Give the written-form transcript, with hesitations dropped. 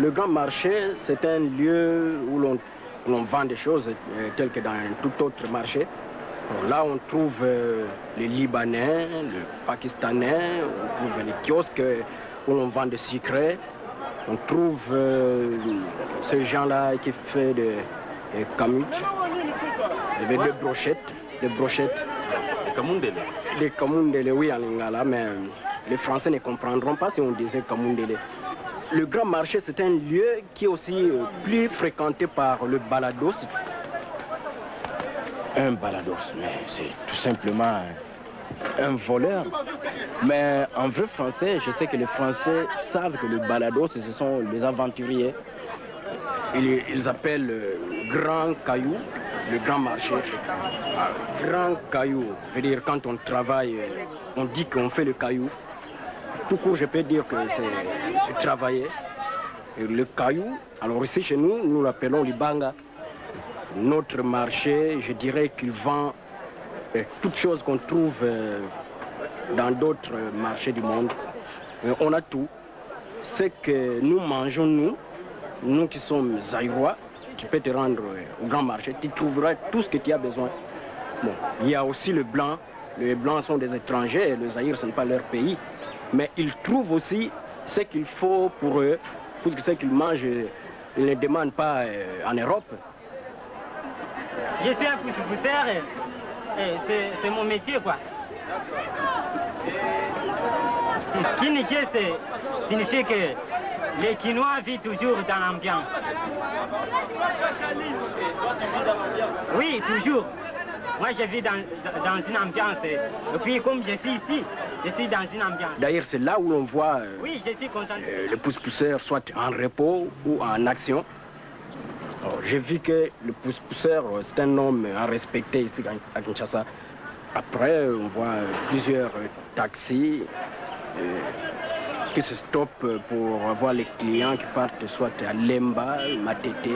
Le grand marché, c'est un lieu où l'on vend des choses telles que dans un tout autre marché. Bon, là, on trouve les Libanais, les Pakistanais, on trouve les kiosques où l'on vend des sucrés. On trouve ces gens-là qui font des kamut, des brochettes. Des Kamundele. Des kamundele, oui, en lingala, mais les Français ne comprendront pas si on disait kamundele. Le grand marché, c'est un lieu qui est aussi plus fréquenté par le balados. Un balados, mais c'est tout simplement un voleur. Mais en vrai français, je sais que les Français savent que le balados, ce sont les aventuriers. Ils appellent grand caillou, le grand marché. Grand caillou, veut dire quand on travaille, on dit qu'on fait le caillou. Tout court, je peux dire que c'est travailler. Et le caillou, alors ici chez nous, nous l'appelons l'Ibanga. Notre marché, je dirais qu'il vend toutes choses qu'on trouve dans d'autres marchés du monde. On a tout. Ce que nous mangeons, nous qui sommes Zaïrois, tu peux te rendre au grand marché, tu trouveras tout ce que tu as besoin. Bon, il y a aussi le blanc. Les blancs sont des étrangers, et le Zaïre, ce n'est pas leur pays. Mais ils trouvent aussi ce qu'il faut pour eux, tout ce qu'ils mangent, ils ne demandent pas en Europe. Je suis un pousse-pousseur et c'est mon métier, quoi. Kiniké, signifie que les Quinois vivent toujours dans l'ambiance. Oui, toujours. Moi, je vis dans une ambiance. Et puis, comme je suis ici, je suis dans une ambiance. D'ailleurs, c'est là où l'on voit oui, je suis content. Les pousse-pousseurs soit en repos ou en action. J'ai vu que le pousse-pousseur, c'est un homme à respecter ici à Kinshasa. Après, on voit plusieurs taxis qui se stoppent pour voir les clients qui partent soit à Lemba, Matete.